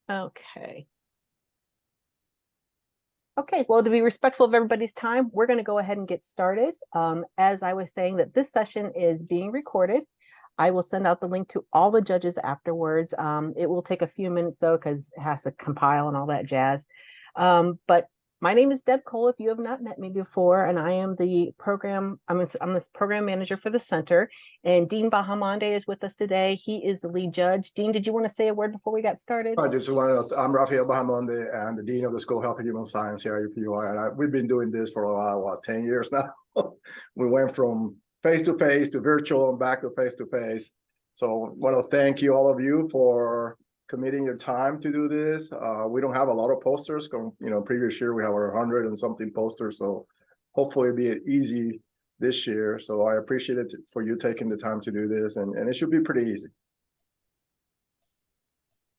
Okay. Okay, well, to be respectful of everybody's time, we're going to go ahead and get started. As I was saying, that this session is being recorded. I will send out the link to all the judges afterwards. It will take a few minutes though, because it has to compile and all that jazz. But my name is Deb Cole, if you have not met me before, and I am the program, I'm this program manager for the center. And Dean Bahamonde is with us today. He is the lead judge. Dean, did you want to say a word before we got started? I just want to, I'm Rafael Bahamonde, and the Dean of the School of Health and Human Science here at UPUI, and we've been doing this for a while, 10 years now. We went from face-to-face to virtual and back to face-to-face. So I want to thank you, all of you, for committing your time to do this. We don't have a lot of posters. Previous year we have 100 and something posters, so hopefully it'll be easy this year. So I appreciate it for you taking the time to do this, and it should be pretty easy.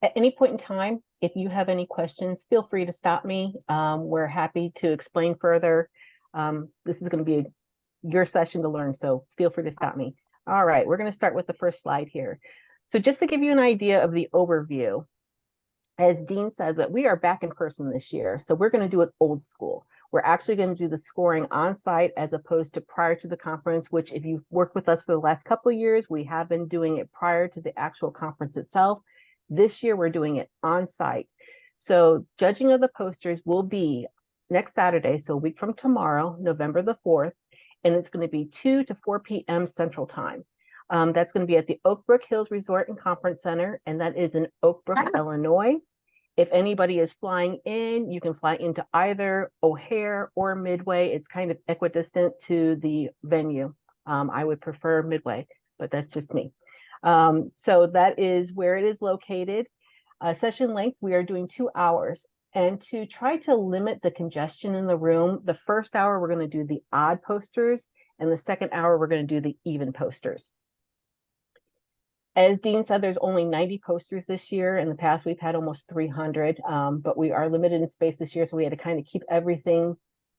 At any point in time, if you have any questions, feel free to stop me. We're happy to explain further. This is going to be your session to learn, so feel free to stop me. All right, we're going to start with the first slide here. So just to give you an idea of the overview, as Dean said, that we are back in person this year. So we're going to do it old school. We're actually going to do the scoring on site as opposed to prior to the conference, which if you've worked with us for the last couple of years, we have been doing it prior to the actual conference itself. This year, we're doing it on site. So judging of the posters will be next Saturday, so a week from tomorrow, November the 4th, and it's going to be 2 to 4 p.m. Central Time. That's going to be at the Oak Brook Hills Resort and Conference Center, and that is in Oak Brook, Illinois. If anybody is flying in, you can fly into either O'Hare or Midway. It's kind of equidistant to the venue. I would prefer Midway, but that's just me. So that is where it is located. Session length, we are doing 2 hours. And to try to limit the congestion in the room, the first hour, we're going to do the odd posters, and the second hour, we're going to do the even posters. As Dean said, there's only 90 posters this year. In the past, we've had almost 300, but we are limited in space this year, so we had to kind of keep everything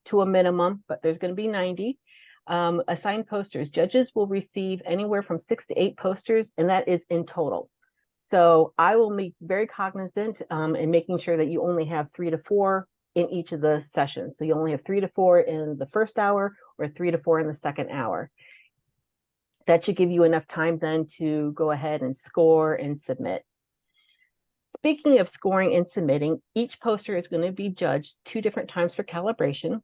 to a minimum, but there's going to be 90. Assigned posters, judges will receive anywhere from 6 to 8 posters, and that is in total. So I will be very cognizant in making sure that you only have 3 to 4 in each of the sessions. So you only have 3 to 4 in the first hour or 3 to 4 in the second hour. That should give you enough time then to go ahead and score and submit. Speaking of scoring and submitting, each poster is going to be judged 2 different times for calibration.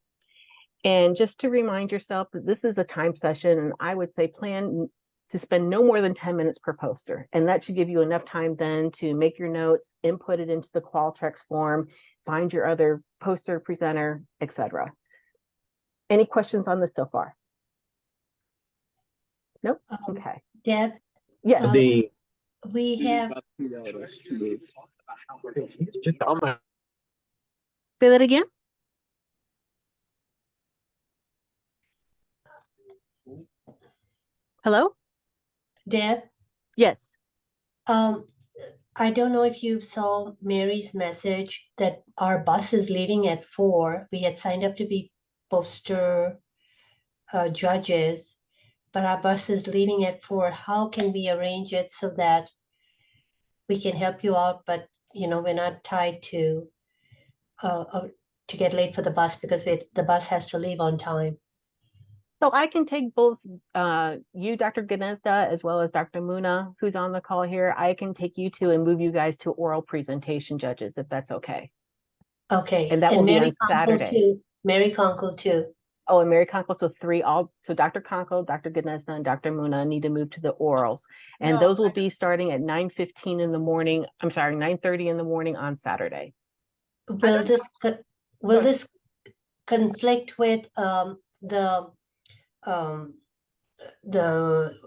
And just to remind yourself that this is a time session, and I would say plan to spend no more than 10 minutes per poster. And that should give you enough time then to make your notes, input it into the Qualtrics form, find your other poster presenter, etc. Any questions on this so far? Nope. Okay. Deb? Yes. We have... Say that again? Hello? Deb? Yes. I don't know if you saw Mary's message that our bus is leaving at 4. We had signed up to be poster judges, but our bus is leaving at 4. How can we arrange it so that we can help you out, but we're not tied to get late for the bus because the bus has to leave on time? So I can take both you, Dr. Gnezda, as well as Dr. Muna, who's on the call here. I can take you two and move you guys to oral presentation judges, if that's okay. Okay. And that will be on Saturday. Too. Mary Conkle too. Oh, and Mary Conkle, so 3 all. So Dr. Conkle, Dr. Gnezda, and Dr. Muna need to move to the orals. And those will be starting at 9:15 in the morning. I'm sorry, 9:30 in the morning on Saturday. Will this conflict with the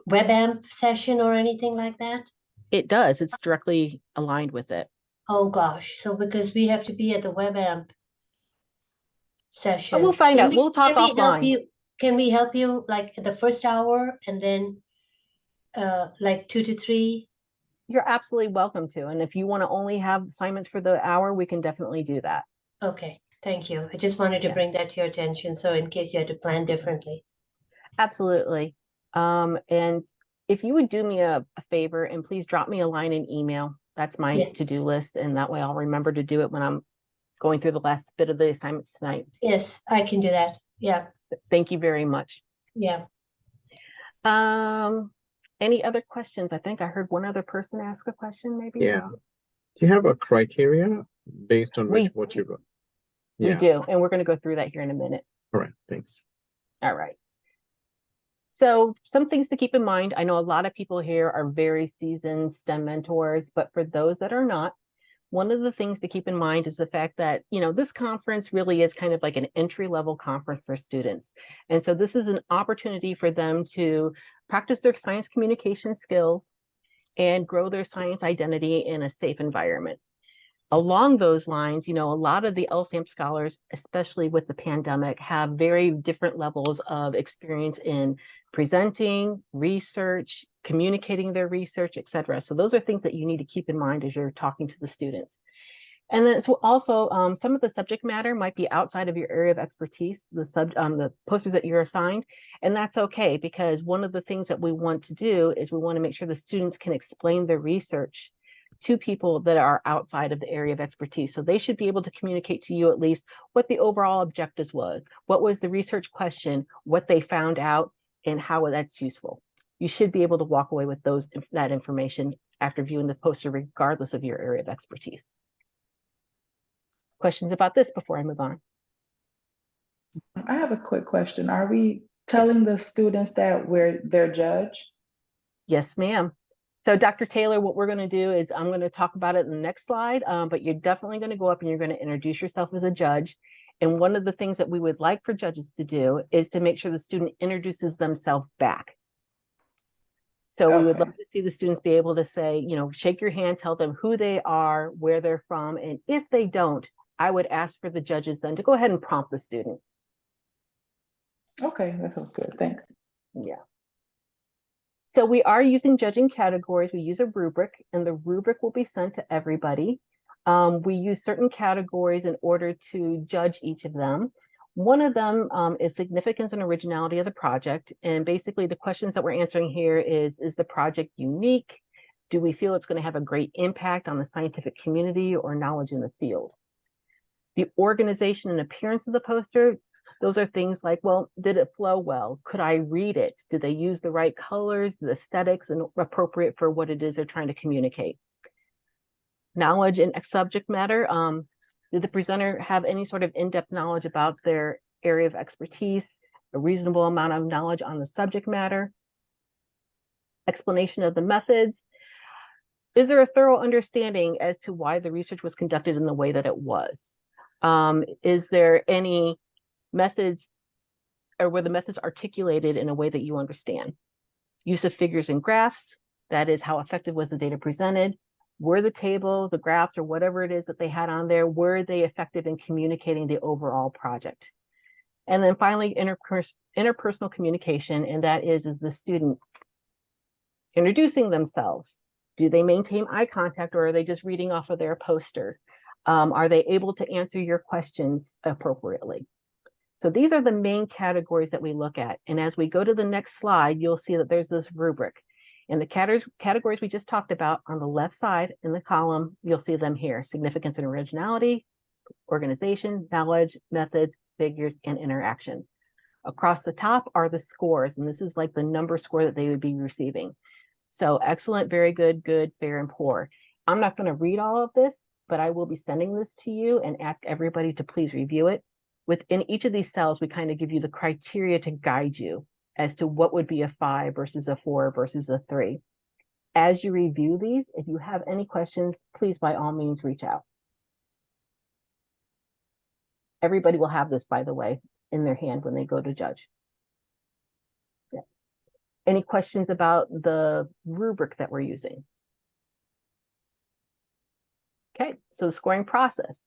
WebAmp session or anything like that? It does. It's directly aligned with it. Oh gosh. So because we have to be at the WebAmp session. But we'll find out. We'll talk offline. Can we help you like the first hour and then like 2 to 3? You're absolutely welcome to. And if you want to only have assignments for the hour, we can definitely do that. Okay. Thank you. I just wanted to bring that to your attention. So in case you had to plan differently. Absolutely. And if you would do me a favor and please drop me a line in email, That's my Yeah. to-do list, and that way I'll remember to do it when I'm going through the last bit of the assignments tonight. Yes, I can do that. Yeah, Thank you very much. yeah. Any other questions? I think I heard one other person ask a question, maybe. Yeah. Do you have a criteria based on We what you got? We Yeah. do, and we're going to go through that here in a minute. All right. Thanks. All right. So some things to keep in mind. I know a lot of people here are very seasoned STEM mentors, but for those that are not, one of the things to keep in mind is the fact that, this conference really is kind of like an entry-level conference for students. And so this is an opportunity for them to practice their science communication skills and grow their science identity in a safe environment. Along those lines, a lot of the LSAM scholars, especially with the pandemic, have very different levels of experience in presenting, research, communicating their research, et cetera. So those are things that you need to keep in mind as you're talking to the students. And then so also some of the subject matter might be outside of your area of expertise, the posters that you're assigned, and that's okay, because one of the things that we want to do is we want to make sure the students can explain their research to people that are outside of the area of expertise. So they should be able to communicate to you at least what the overall objectives was, what was the research question, what they found out, and how that's useful. You should be able to walk away with that information after viewing the poster, regardless of your area of expertise. Questions about this before I move on? I have a quick question. Are we telling the students that we're their judge? Yes, ma'am. So Dr. Taylor, what we're going to do is I'm going to talk about it in the next slide, but you're definitely going to go up and you're going to introduce yourself as a judge. And one of the things that we would like for judges to do is to make sure the student introduces themselves back. So we would love to see the students be able to say, shake your hand, tell them who they are, where they're from. And if they don't, I would ask for the judges then to go ahead and prompt the student. Okay, that sounds good. Thanks. Yeah. So we are using judging categories. We use a rubric, and the rubric will be sent to everybody. We use certain categories in order to judge each of them. One of them is significance and originality of the project. And basically the questions that we're answering here is the project unique? Do we feel it's going to have a great impact on the scientific community or knowledge in the field? The organization and appearance of the poster, those are things like, well, did it flow well? Could I read it? Did they use the right colors, the aesthetics, and appropriate for what it is they're trying to communicate? Knowledge and subject matter. Did the presenter have any sort of in-depth knowledge about their area of expertise, a reasonable amount of knowledge on the subject matter? Explanation of the methods. Is there a thorough understanding as to why the research was conducted in the way that it was? Is there any methods, or were the methods articulated in a way that you understand? Use of figures and graphs, that is, how effective was the data presented? Were the table, the graphs, or whatever it is that they had on there, were they effective in communicating the overall project? And then finally, interpersonal communication, and that is the student introducing themselves. Do they maintain eye contact, or are they just reading off of their poster? Are they able to answer your questions appropriately? So these are the main categories that we look at. And as we go to the next slide, you'll see that there's this rubric. And the categories we just talked about on the left side in the column, you'll see them here: significance and originality, organization, knowledge, methods, figures, and interaction. Across the top are the scores, and this is like the number score that they would be receiving. So excellent, very good, good, fair, and poor. I'm not going to read all of this, but I will be sending this to you and ask everybody to please review it. Within each of these cells, we kind of give you the criteria to guide you as to what would be a 5 versus a 4 versus a 3. As you review these, if you have any questions, please by all means reach out. Everybody will have this, by the way, in their hand when they go to judge. Yeah. Any questions about the rubric that we're using? Okay, so the scoring process.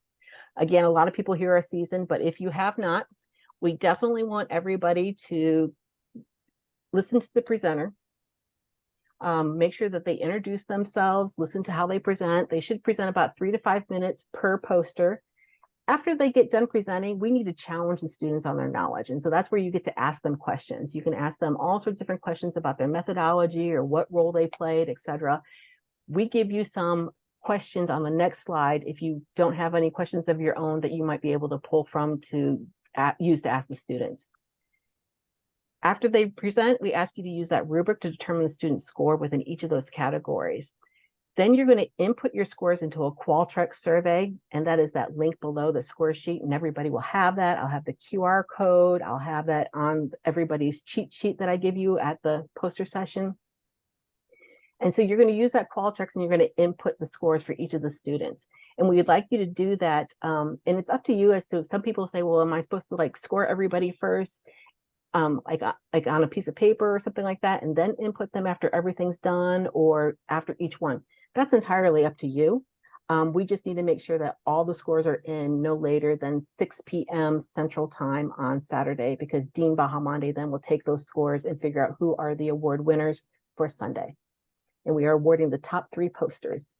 Again, a lot of people here are seasoned, but if you have not, we definitely want everybody to listen to the presenter, make sure that they introduce themselves, listen to how they present. They should present about 3 to 5 minutes per poster. After they get done presenting, we need to challenge the students on their knowledge. And so that's where you get to ask them questions. You can ask them all sorts of different questions about their methodology or what role they played, et cetera. We give you some questions on the next slide if you don't have any questions of your own that you might be able to pull from to use to ask the students. After they present, we ask you to use that rubric to determine the student's score within each of those categories. Then you're going to input your scores into a Qualtrics survey, and that is that link below the score sheet, and everybody will have that. I'll have the QR code. I'll have that on everybody's cheat sheet that I give you at the poster session. And so you're going to use that Qualtrics and you're going to input the scores for each of the students. And we'd like you to do that. And it's up to you as to, some people say, well, am I supposed to like score everybody first? Like on a piece of paper or something like that, and then input them after everything's done or after each one. That's entirely up to you. We just need to make sure that all the scores are in no later than 6 p.m. Central Time on Saturday, because Dean Bahamandi then will take those scores and figure out who are the award winners for Sunday. And we are awarding the top 3 posters.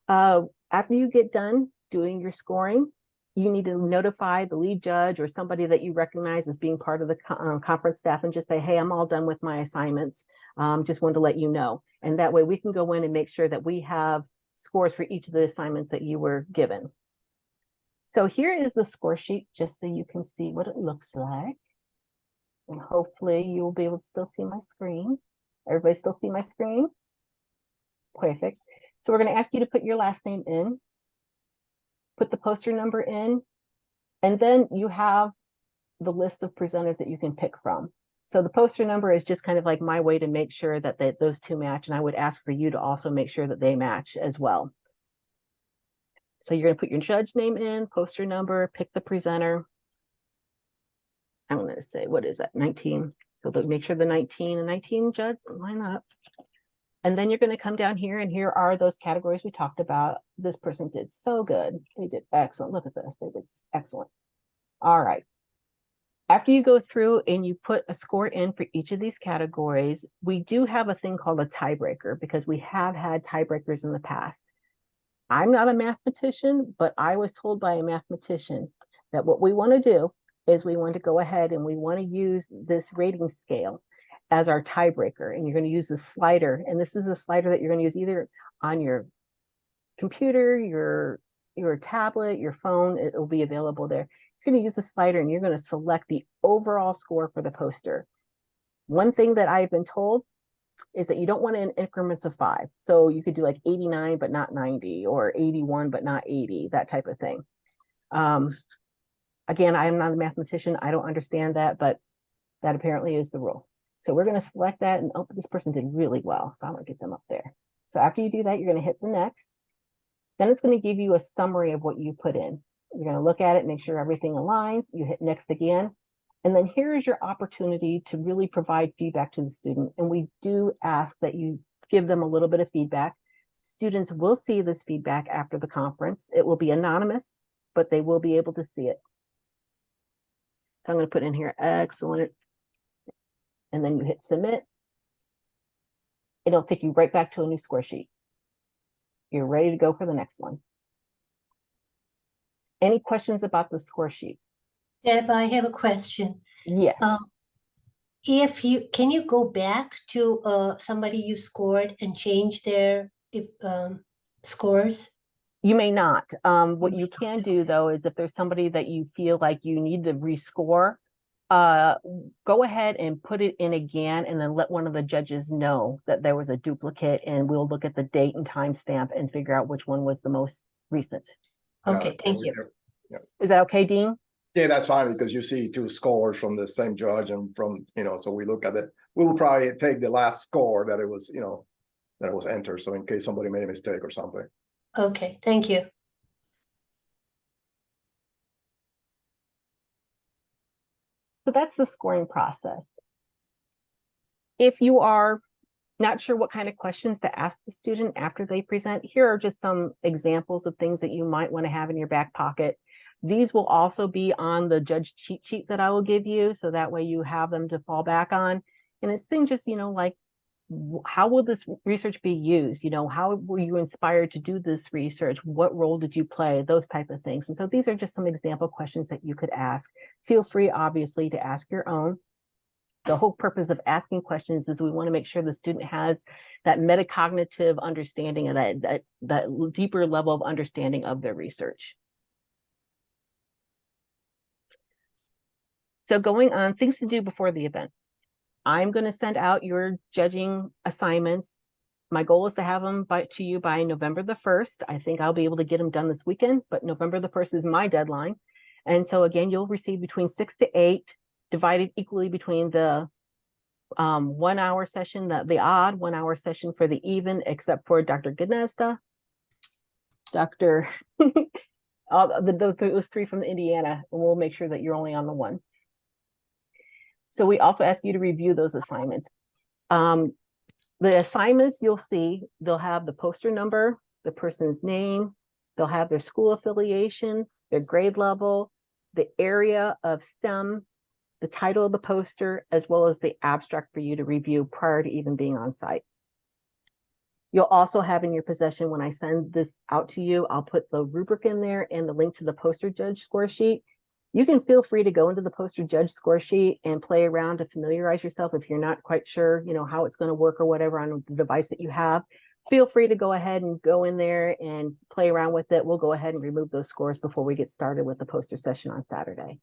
After you get done doing your scoring, you need to notify the lead judge or somebody that you recognize as being part of the conference staff and just say, hey, I'm all done with my assignments. Just wanted to let you know. And that way we can go in and make sure that we have scores for each of the assignments that you were given. So here is the score sheet, just so you can see what it looks like. And hopefully you will be able to still see my screen. Everybody still see my screen? Perfect. So we're going to ask you to put your last name in, put the poster number in, and then you have the list of presenters that you can pick from. So the poster number is just kind of like my way to make sure that those two match, and I would ask for you to also make sure that they match as well. So you're going to put your judge name in, poster number, pick the presenter. I'm going to say, what is that, 19? So make sure the 19 and 19 judge line up. And then you're going to come down here, and here are those categories we talked about. This person did so good. They did excellent. Look at this. They did excellent. All right. After you go through and you put a score in for each of these categories, we do have a thing called a tiebreaker, because we have had tiebreakers in the past. I'm not a mathematician, but I was told by a mathematician that what we want to do is we want to go ahead and we want to use this rating scale as our tiebreaker. And you're going to use the slider. And this is a slider that you're going to use either on your computer, your tablet, your phone. It will be available there. You're going to use the slider and you're going to select the overall score for the poster. One thing that I've been told is that you don't want it in increments of 5. So you could do like 89, but not 90, or 81, but not 80, that type of thing. Again, I'm not a mathematician. I don't understand that, but that apparently is the rule. So we're going to select that, and oh, this person did really well. So I'm going to get them up there. So after you do that, you're going to hit the next. Then it's going to give you a summary of what you put in. You're going to look at it, make sure everything aligns. You hit next again. And then here is your opportunity to really provide feedback to the student. And we do ask that you give them a little bit of feedback. Students will see this feedback after the conference. It will be anonymous, but they will be able to see it. So I'm going to put in here, excellent. And then you hit submit. It'll take you right back to a new score sheet. You're ready to go for the next one. Any questions about the score sheet? Deb, I have a question. Yes. Can you go back to somebody you scored and change their scores? You may not. What you can do, though, is if there's somebody that you feel like you need to rescore, go ahead and put it in again, and then let one of the judges know that there was a duplicate, and we'll look at the date and timestamp and figure out which one was the most recent. Okay, thank you. Yeah. Is that okay, Dean? Yeah, that's fine, because you see 2 scores from the same judge, and from, so we look at it. We will probably take the last score that it was, that it was entered. So in case somebody made a mistake or something. Okay, thank you. So that's the scoring process. If you are not sure what kind of questions to ask the student after they present, here are just some examples of things that you might want to have in your back pocket. These will also be on the judge cheat sheet that I will give you, so that way you have them to fall back on. And it's things just, like, how will this research be used? How were you inspired to do this research? What role did you play? Those type of things. And so these are just some example questions that you could ask. Feel free, obviously, to ask your own. the whole purpose of asking questions is we want to make sure the student has that metacognitive understanding of that deeper level of understanding of their research. So going on, things to do before the event. I'm going to send out your judging assignments. My goal is to have them to you by November the 1st. I think I'll be able to get them done this weekend, but November the 1st is my deadline. And so again, you'll receive between 6 to 8, divided equally between the 1 hour session, the odd 1 hour session for the even, except for Dr. Gnezda, Dr. those 3 from Indiana, and we'll make sure that you're only on the 1. So we also ask you to review those assignments. The assignments you'll see, they'll have the poster number, the person's name, they'll have their school affiliation, their grade level, the area of STEM, the title of the poster, as well as the abstract for you to review prior to even being on site. You'll also have in your possession, when I send this out to you, I'll put the rubric in there and the link to the poster judge score sheet. You can feel free to go into the poster judge score sheet and play around to familiarize yourself if you're not quite sure, how it's going to work or whatever on the device that you have. Feel free to go ahead and go in there and play around with it. We'll go ahead and remove those scores before we get started with the poster session on Saturday.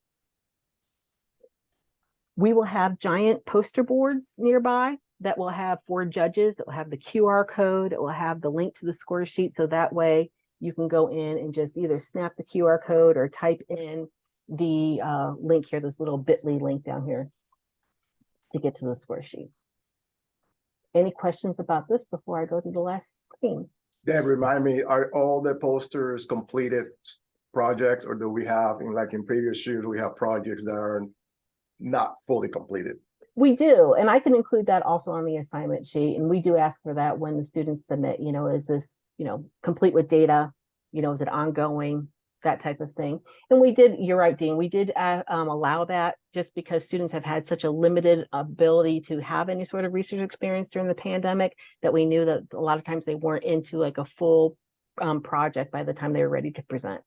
We will have giant poster boards nearby that will have 4 judges. It will have the QR code. It will have the link to the score sheet. So that way you can go in and just either snap the QR code or type in the link here, this little bit.ly link down here to get to the score sheet. Any questions about this before I go to the last screen? Deb, remind me, are all the posters completed projects, or do we have, in previous years, we have projects that are not fully completed? We do, and I can include that also on the assignment sheet, and we do ask for that when the students submit, is this, complete with data, is it ongoing, that type of thing. And we did, you're right, Dean, we did allow that just because students have had such a limited ability to have any sort of research experience during the pandemic, that we knew that a lot of times they weren't into like a full project by the time they were ready to present.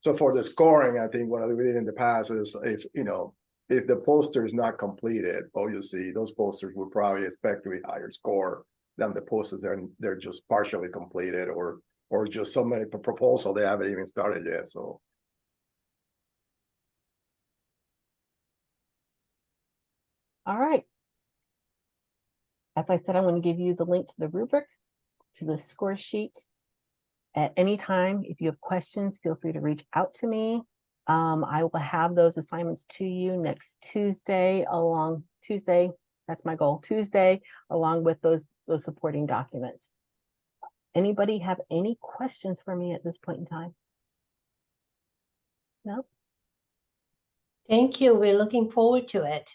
So for the scoring, I think what we did in the past is if the poster is not completed, obviously those posters will probably expect to be higher score than the posters they're just partially completed or just so many proposal they haven't even started yet. So All right. As I said, I'm going to give you the link to the rubric, to the score sheet. At any time, if you have questions, feel free to reach out to me. I will have those assignments to you next Tuesday, that's my goal, Tuesday, along with those supporting documents. Anybody have any questions for me at this point in time? No? Thank you. We're looking forward to it.